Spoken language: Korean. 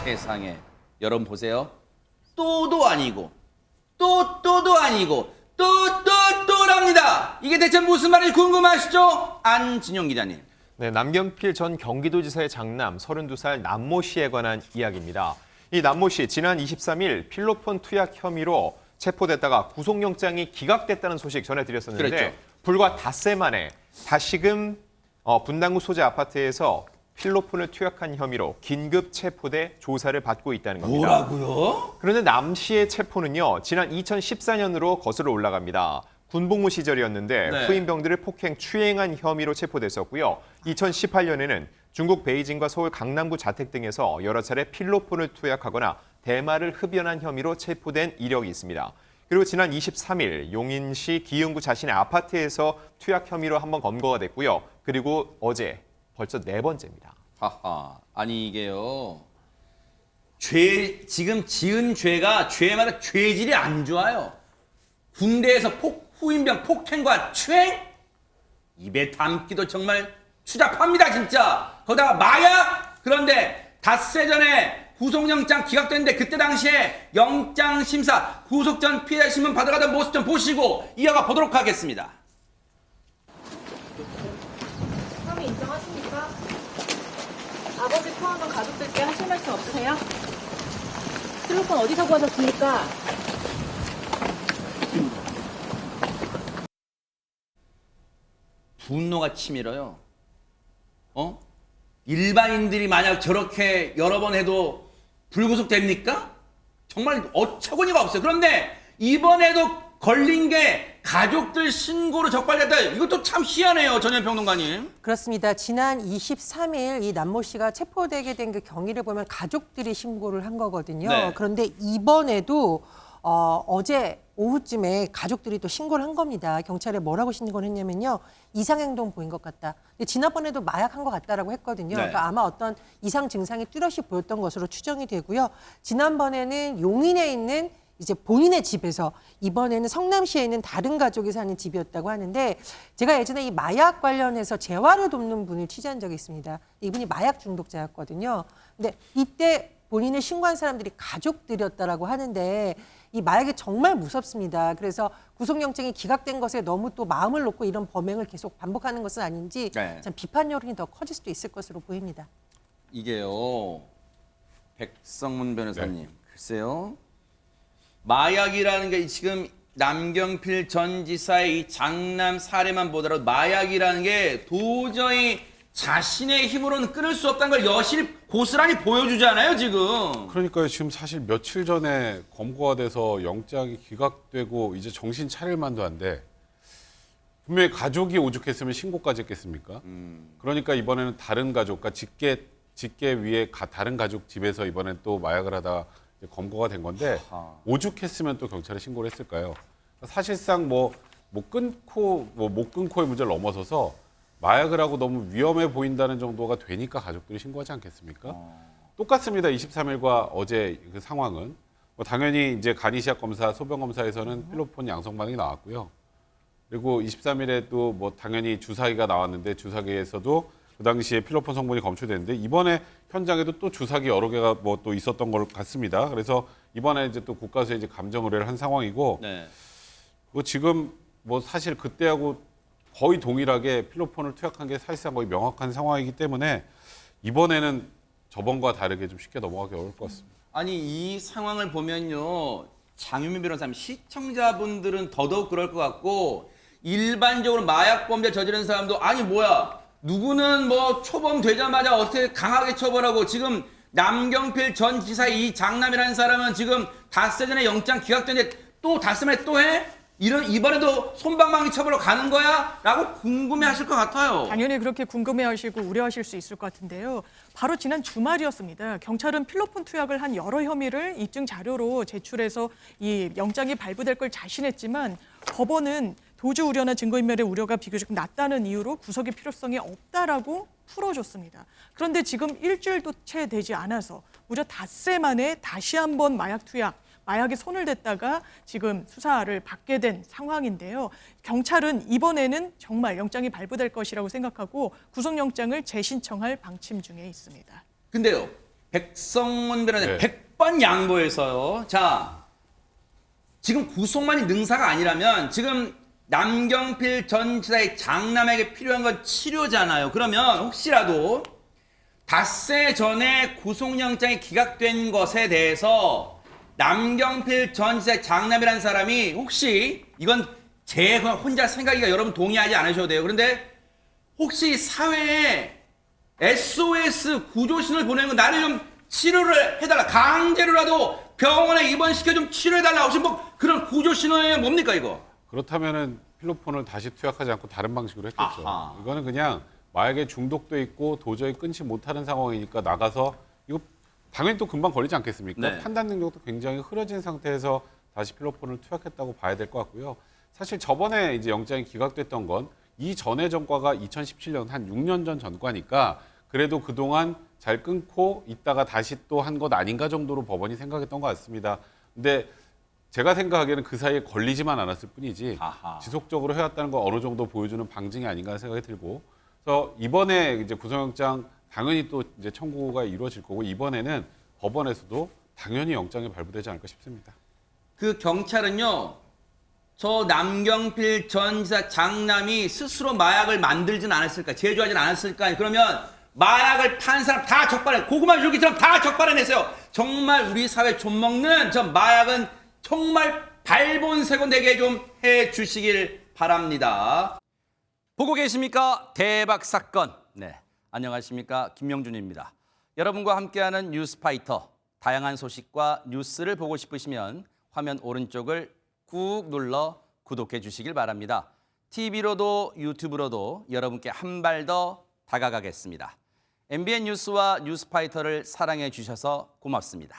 세상에. 여러분 보세요. 또도 아니고 또도 아니고 또랍니다. 이게 대체 무슨 말인지 궁금하시죠? 안진용 기자님. 네, 남경필 전 경기도지사의 장남 32살 남모 씨에 관한 이야기입니다. 이 남모 씨 지난 23일 필로폰 투약 혐의로 체포됐다가 구속영장이 기각됐다는 소식 전해드렸었는데 그랬죠. 불과 닷새 만에 다시금 분당구 소재 아파트에서 필로폰을 투약한 혐의로 긴급 체포돼 조사를 받고 있다는 겁니다. 뭐라고요? 그런데 남 씨의 체포는요, 지난 2014년으로 거슬러 올라갑니다. 군복무 시절이었는데 네. 후임병들을 폭행, 추행한 혐의로 체포됐었고요. 2018년에는 중국 베이징과 서울 강남구 자택 등에서 여러 차례 필로폰을 투약하거나 대마를 흡연한 혐의로 체포된 이력이 있습니다. 그리고 지난 23일 용인시 기흥구 자신의 아파트에서 투약 혐의로 한번 검거가 됐고요. 그리고 어제 벌써 4번째입니다. 하하. 아니 이게요. 지금 지은 죄가 죄마다 죄질이 안 좋아요. 군대에서 후임병 폭행과 추행? 입에 담기도 정말 추잡합니다, 진짜. 거기다가 마약? 그런데 닷새 전에 구속영장 기각됐는데 그때 당시에 영장심사, 구속 전 피해 신문 받아가던 모습 좀 보시고 이어가 보도록 하겠습니다. 혐의 인정하십니까? 아버지 포함한 가족들께 하실 말씀 없으세요? 필로폰 어디서 구하셨습니까? 분노가 치밀어요. 일반인들이 만약 저렇게 여러 번 해도 불구속됩니까? 정말 어처구니가 없어요. 그런데 이번에도 걸린 게 가족들 신고로 적발됐다. 이것도 참 희한해요, 전현 평론가님. 그렇습니다. 지난 23일 이 남모 씨가 체포되게 된 그 경위를 보면 가족들이 신고를 한 거거든요. 네. 그런데 이번에도 어제 오후쯤에 가족들이 또 신고를 한 겁니다. 경찰에 뭐라고 신고를 했냐면요. 이상행동 보인 것 같다. 근데 지난번에도 마약한 것 같다라고 했거든요. 네. 그러니까 아마 어떤 이상 증상이 뚜렷이 보였던 것으로 추정이 되고요. 지난번에는 용인에 있는 이제 본인의 집에서, 이번에는 성남시에 있는 다른 가족이 사는 집이었다고 하는데, 제가 예전에 이 마약 관련해서 재활을 돕는 분을 취재한 적이 있습니다. 이분이 마약 중독자였거든요. 근데 이때 본인을 신고한 사람들이 가족들이었다라고 하는데, 이 마약이 정말 무섭습니다. 그래서 구속영장이 기각된 것에 너무 또 마음을 놓고 이런 범행을 계속 반복하는 것은 아닌지 네. 참 비판 여론이 더 커질 수도 있을 것으로 보입니다. 이게요, 백성문 변호사님, 글쎄요. 마약이라는 게 지금 남경필 전 지사의 이 장남 사례만 보더라도 마약이라는 게 도저히 자신의 힘으로는 끊을 수 없다는 걸 여실히 고스란히 보여주잖아요, 지금. 그러니까요. 지금 사실 며칠 전에 검거가 돼서 영장이 기각되고 이제 정신 차릴 만도 한데 분명히 가족이 오죽했으면 신고까지 했겠습니까? 그러니까 이번에는 다른 가족, 그러니까 직계 위에 다른 가족 집에서 이번엔 또 마약을 하다 이제 검거가 된 건데 오죽했으면 또 경찰에 신고를 했을까요? 사실상 못 끊고의 문제를 넘어서서 마약을 하고 너무 위험해 보인다는 정도가 되니까 가족들이 신고하지 않겠습니까? 똑같습니다. 23일과 어제 그 상황은 당연히 이제 간이시약 검사, 소변 검사에서는 필로폰 양성 반응이 나왔고요. 그리고 23일에 또 당연히 주사기가 나왔는데 주사기에서도 그 당시에 필로폰 성분이 검출됐는데 이번에 현장에도 또 주사기 여러 개가 또 있었던 것 같습니다. 그래서 이번에 이제 또 국가수에 이제 감정 의뢰를 한 상황이고 네. 지금 사실 그때하고 거의 동일하게 필로폰을 투약한 게 사실상 거의 명확한 상황이기 때문에 이번에는 저번과 다르게 좀 쉽게 넘어가기 어려울 것 같습니다. 아니 이 상황을 보면요, 장유민 변호사님, 시청자분들은 더더욱 그럴 것 같고 일반적으로 마약 범죄 저지른 사람도 아니 뭐야 누구는 초범 되자마자 어떻게 강하게 처벌하고, 지금 남경필 전 지사의 이 장남이라는 사람은 지금 닷새 전에 영장 기각됐는데 또 닷새 만에 또 해? 이번에도 솜방망이 처벌로 가는 거야? 라고 궁금해하실 것 같아요. 당연히 그렇게 궁금해하시고 우려하실 수 있을 것 같은데요. 바로 지난 주말이었습니다. 경찰은 필로폰 투약을 한 여러 혐의를 입증 자료로 제출해서 이 영장이 발부될 걸 자신했지만 법원은 도주 우려나 증거인멸의 우려가 비교적 낮다는 이유로 구속의 필요성이 없다라고 풀어줬습니다. 그런데 지금 일주일도 채 되지 않아서 무려 닷새 만에 다시 한번 마약에 손을 댔다가 지금 수사를 받게 된 상황인데요. 경찰은 이번에는 정말 영장이 발부될 것이라고 생각하고 구속영장을 재신청할 방침 중에 있습니다. 근데요, 백성문 변호사님 네. 100번 양보해서요. 자, 지금 구속만이 능사가 아니라면 지금 남경필 전 지사의 장남에게 필요한 건 치료잖아요. 그러면 혹시라도 닷새 전에 구속영장이 기각된 것에 대해서 남경필 전 지사의 장남이라는 사람이 혹시 이건 제 혼자 생각이가 여러분 동의하지 않으셔도 돼요. 그런데 혹시 사회에 SOS 구조신을 보내는 거 나를 좀 치료를 해달라. 강제로라도 병원에 입원시켜 좀 치료해달라. 혹시 뭐 그런 구조신호에 뭡니까 이거? 그렇다면은 필로폰을 다시 투약하지 않고 다른 방식으로 했겠죠. 아하. 이거는 그냥 마약에 중독돼 있고 도저히 끊지 못하는 상황이니까 나가서 이거 당연히 또 금방 걸리지 않겠습니까? 네. 판단 능력도 굉장히 흐려진 상태에서 다시 필로폰을 투약했다고 봐야 될 것 같고요. 사실 저번에 이제 영장이 기각됐던 건 이 전의 전과가 2017년 한 6년 전 전과니까 그래도 그동안 잘 끊고 있다가 다시 또 한 것 아닌가 정도로 법원이 생각했던 것 같습니다. 근데 제가 생각하기에는 그 사이에 걸리지만 않았을 뿐이지 아하. 지속적으로 해왔다는 거 어느 정도 보여주는 방증이 아닌가 하는 생각이 들고, 그래서 이번에 이제 구속영장 당연히 또 이제 청구가 이루어질 거고 이번에는 법원에서도 당연히 영장이 발부되지 않을까 싶습니다. 그 경찰은요, 저 남경필 전 지사 장남이 스스로 마약을 만들진 않았을까, 제조하진 않았을까. 그러면 마약을 판 사람 다 적발해, 고구마 줄기처럼 다 적발해냈어요. 정말 우리 사회 좀먹는 저 마약은 정말 발본색원되게 좀 해주시길 바랍니다. 보고 계십니까? 대박 사건. 네, 안녕하십니까? 김명준입니다. 여러분과 함께하는 뉴스파이터. 다양한 소식과 뉴스를 보고 싶으시면 화면 오른쪽을 꾹 눌러 구독해 주시길 바랍니다. TV로도 유튜브로도 여러분께 한 발 더 다가가겠습니다. MBN 뉴스와 뉴스파이터를 사랑해 주셔서 고맙습니다.